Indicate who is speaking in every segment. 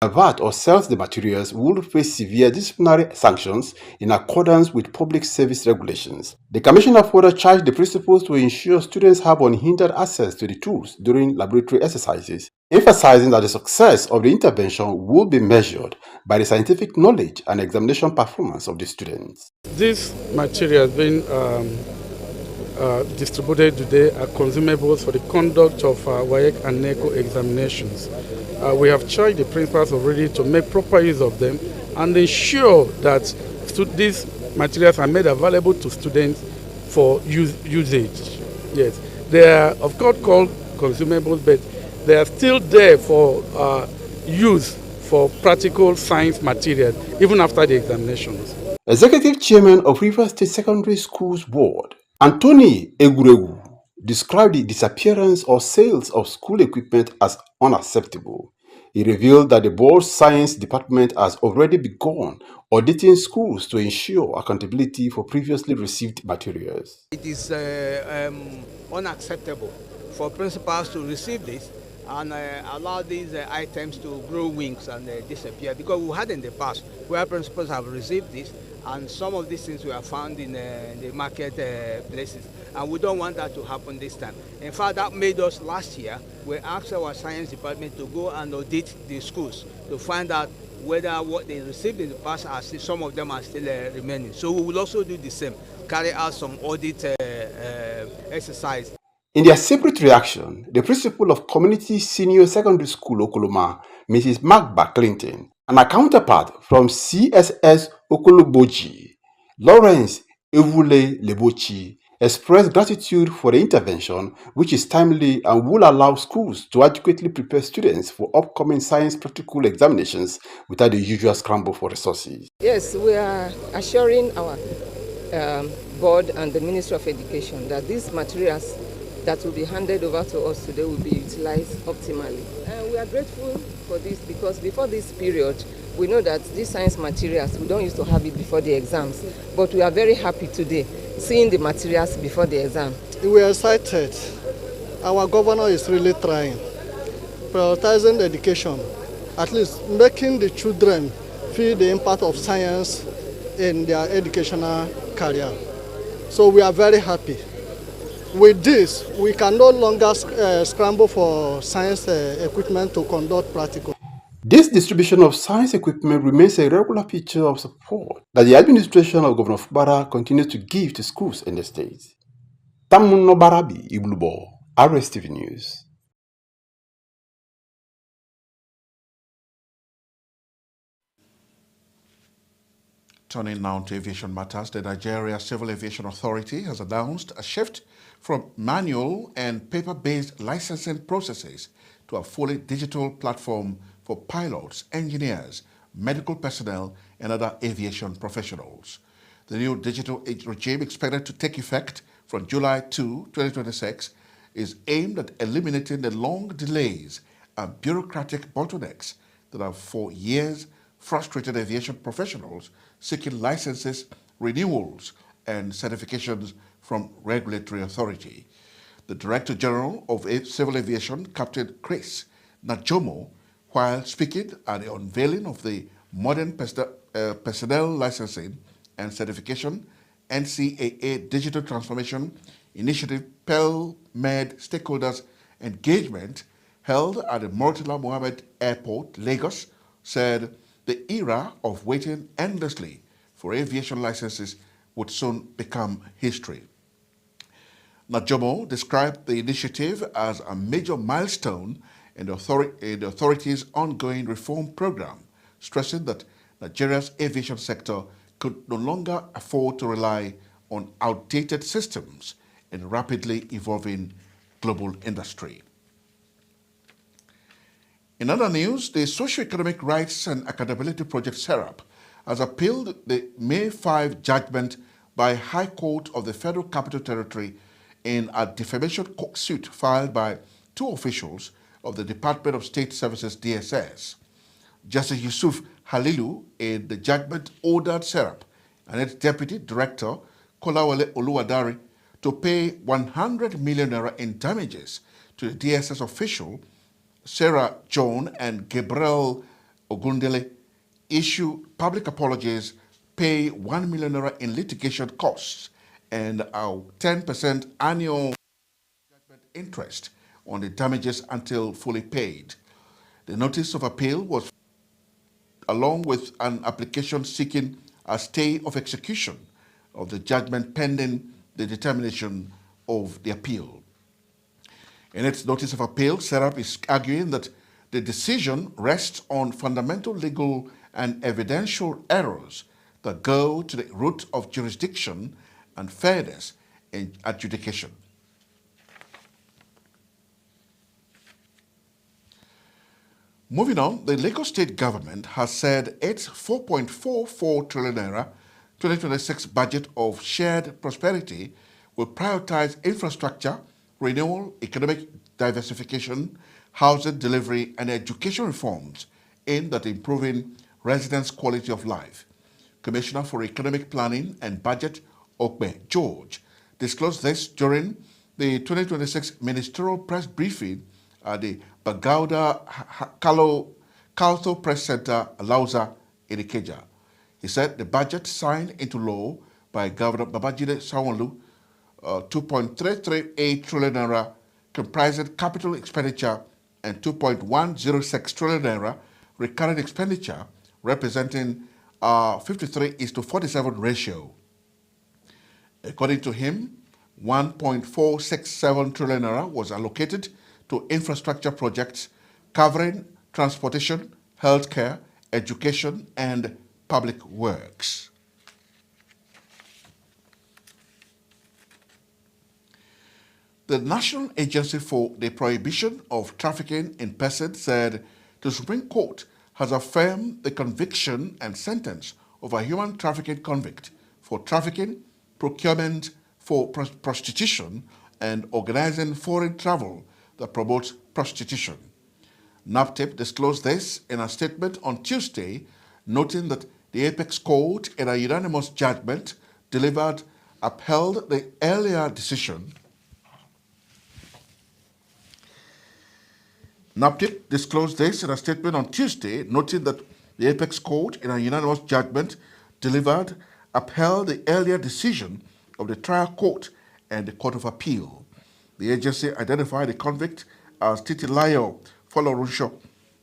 Speaker 1: avert or sells the materials will face severe disciplinary sanctions in accordance with public service regulations. The Commissioner further charged the principals to ensure students have unhindered access to the tools during laboratory exercises, emphasizing that the success of the intervention will be measured by the scientific knowledge and examination performance of the students.
Speaker 2: This material has been distributed today are consumables for the conduct of WAEC and NECO examinations. We have charged the principals already to make proper use of them and ensure that these materials are made available to students for usage. Yes, they are of course called consumables, but they are still there for use for practical science material even after the examinations.
Speaker 1: Executive Chairman of Rivers State Secondary Schools Board, Anthony Eguregu, described the disappearance or sales of school equipment as unacceptable. He revealed that the board's science department has already begun auditing schools to ensure accountability for previously received materials.
Speaker 3: It is unacceptable for principals to receive this and allow these items to grow wings and disappear, because we had in the past where principals have received this and some of these things were found in the market places, and we don't want that to happen this time. In fact, that made us last year, we asked our science department to go and audit the schools to find out whether what they received in the past, some of them are still remaining. So we will also do the same, carry out some audit exercise.
Speaker 1: In their separate reaction, the principal of Community Senior Secondary School Okoloma, Mrs. Magba Clinton, and a counterpart from CSS Okoloboji, Lawrence Evule Lebochi, expressed gratitude for the intervention, which is timely and will allow schools to adequately prepare students for upcoming science practical examinations without the usual scramble for resources.
Speaker 4: Yes, we are assuring our board and the Ministry of Education that these materials that will be handed over to us today will be utilized optimally. And we are grateful for this because before this period, we know that these science materials, we don't used to have it before the exams, but we are very happy today seeing the materials before the exam.
Speaker 5: We are excited. Our governor is really trying, prioritizing education, at least making the children feel the impact of science in their educational career. So we are very happy. With this, we can no longer scramble for science equipment to conduct practical.
Speaker 1: This distribution of science equipment remains a regular feature of support that the administration of Governor Fubara continues to give to schools in the state. Tamuno Barabi Iblubo, Rstv News.
Speaker 6: Turning now to aviation matters, the Nigeria Civil Aviation Authority has announced a shift from manual and paper-based licensing processes to a fully digital platform for pilots, engineers, medical personnel, and other aviation professionals. The new digital regime, expected to take effect from July 2, 2026, is aimed at eliminating the long delays and bureaucratic bottlenecks that have for years frustrated aviation professionals seeking licenses, renewals, and certifications from regulatory authority. The Director General of Civil Aviation, Captain Chris Najomo, while speaking at the unveiling of the Modern Personnel Licensing and Certification NCAA Digital Transformation Initiative PEL-MED Stakeholders Engagement held at the Murtala Mohammed Airport, Lagos, said the era of waiting endlessly for aviation licenses would soon become history. Najomo described the initiative as a major milestone in the authority's ongoing reform program, stressing that Nigeria's aviation sector could no longer afford to rely on outdated systems in a rapidly evolving global industry. In other news, the Socio-Economic Rights and Accountability Project (SERAP) has appealed the May 5 judgment by High Court of the Federal Capital Territory in a defamation suit filed by two officials of the Department of State Services (DSS). Justice Yusuf Halilu in the judgment ordered SERAP and its Deputy Director Kolawole Oluwadari to pay 100 million naira in damages to the DSS official Sarah John and Gabriel Ogundele issue public apologies, pay 1 million naira in litigation costs, and a 10% annual interest on the damages until fully paid. The notice of appeal was along with an application seeking a stay of execution of the judgment pending the determination of the appeal. In its notice of appeal, SERAP is arguing that the decision rests on fundamental legal and evidential errors that go to the root of jurisdiction and fairness in adjudication. Moving on, the Lagos State government has said its 4.44 trillion naira 2026 budget of shared prosperity will prioritize infrastructure, renewal, economic diversification, housing delivery, and education reforms aimed at improving residents' quality of life. Commissioner for Economic Planning and Budget, Okpe George, disclosed this during the 2026 ministerial press briefing at the Bagauda Kalto Press Center, Lausa, in Ikeja. He said the budget signed into law by Governor Babajide Sanwo-Olu, 2.338 trillion naira, comprising capital expenditure, and 2.106 trillion naira recurrent expenditure, representing a 53:47 ratio. According to him, 1.467 trillion naira was allocated to infrastructure projects covering transportation, healthcare, education, and public works. The National Agency for the Prohibition of Trafficking in Persons said the Supreme Court has affirmed the conviction and sentence of a human trafficking convict for trafficking, procurement for prostitution, and organizing foreign travel that promotes prostitution. NAPTIP disclosed this in a statement on Tuesday, noting that the Apex Court, in a unanimous judgment delivered, upheld the earlier decision. NAPTIP disclosed this in a statement on Tuesday, noting that the Apex Court, in a unanimous judgment delivered, upheld the earlier decision of the trial court and the Court of Appeal. The agency identified the convict as Titilayo Folorunsho.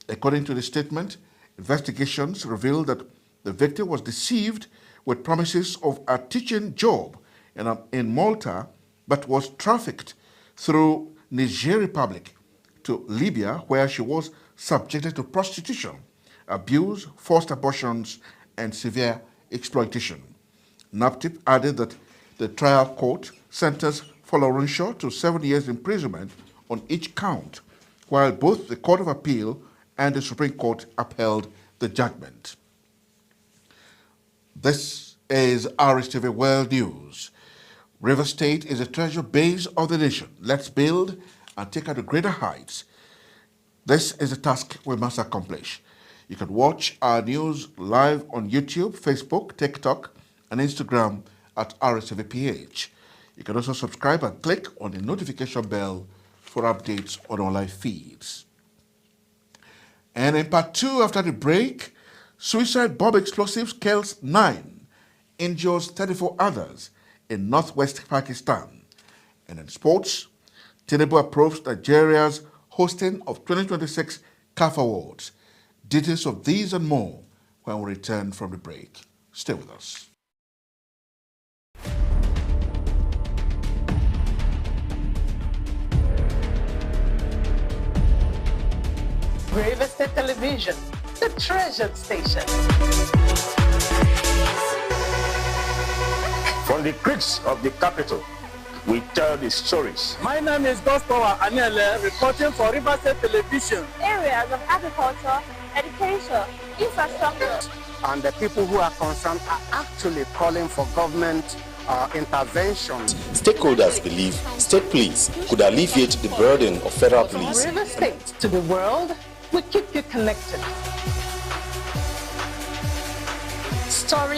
Speaker 6: According to the statement, investigations revealed that the victim was deceived with promises of a teaching job in Malta, but was trafficked through Niger Republic to Libya, where she was subjected to prostitution, abuse, forced abortions, and severe exploitation. NAPTIP added that the trial court sentenced Folorunsho to 7 years imprisonment on each count, while both the Court of Appeal and the Supreme Court upheld the judgment. This is Rstv World News. River State is a treasure base of the nation. Let's build and take her to greater heights. This is a task we must accomplish. You can watch our news live on YouTube, Facebook, TikTok, and Instagram at RSTVPH. You can also subscribe and click on the notification bell for updates on our live feeds. And in part 2, after the break, suicide bomb explosives kills 9, injures 34 others in northwest Pakistan. And in sports, Tinubu approves Nigeria's hosting of 2026 CAF Awards. Details of these and more when we return from the break. Stay with us.
Speaker 7: Rstv Television, the treasured station.
Speaker 8: From the creeks of the capital, we tell the stories.
Speaker 9: My name is Gostowa Anele, reporting for Rstv Television.
Speaker 10: Areas of agriculture, education, infrastructure.
Speaker 11: And the people who are concerned are actually calling for government intervention.
Speaker 12: Stakeholders believe state police could alleviate the burden of federal police.
Speaker 7: From River State to the world, we keep you connected. Story